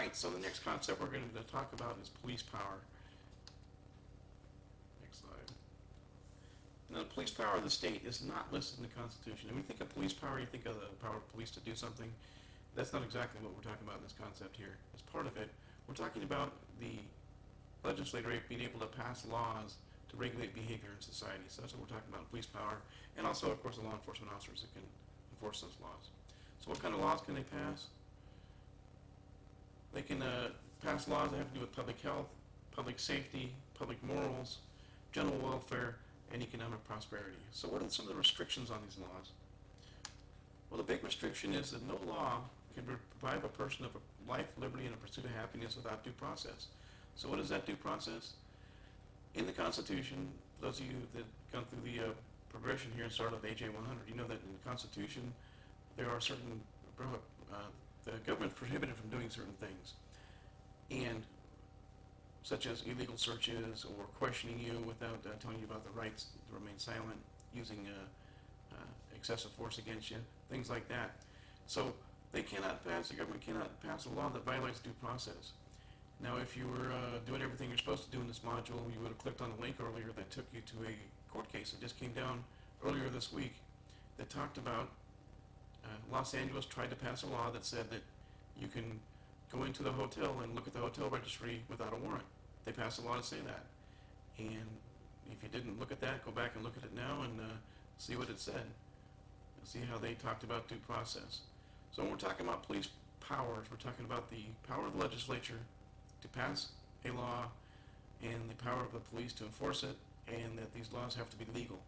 right, so the next concept we're going to talk about is police power. Next slide. Now, the police power of the state is not listed in the Constitution. And when you think of police power, you think of the power of police to do something. That's not exactly what we're talking about in this concept here. As part of it, we're talking about the legislator being able to pass laws to regulate behavior in society. So that's what we're talking about, police power, and also, of course, the law enforcement officers that can enforce those laws. So what kind of laws can they pass? They can pass laws that have to do with public health, public safety, public morals, general welfare, and economic prosperity. So what are some of the restrictions on these laws? Well, the big restriction is that no law can deprive a person of life, liberty, and a pursuit of happiness without due process. So what is that due process? In the Constitution, those of you that gone through the progression here and started with AJ 100, you know that in the Constitution there are certain, the government's prohibited from doing certain things, and such as illegal searches or questioning you without telling you about the rights to remain silent, using excessive force against you, things like that. So the government cannot pass a law that violates due process. Now, if you were doing everything you're supposed to do in this module, you would have clicked on the link earlier that took you to a court case that just came down earlier this week that talked about Los Angeles tried to pass a law that said that you can go into the hotel and look at the hotel registry without a warrant. They passed a law to say that. And if you didn't look at that, go back and look at it now and see what it said. See how they talked about due process. So when we're talking about police powers, we're talking about the power of the legislature to pass a law and the power of the police to enforce it, and that these laws have to be legal.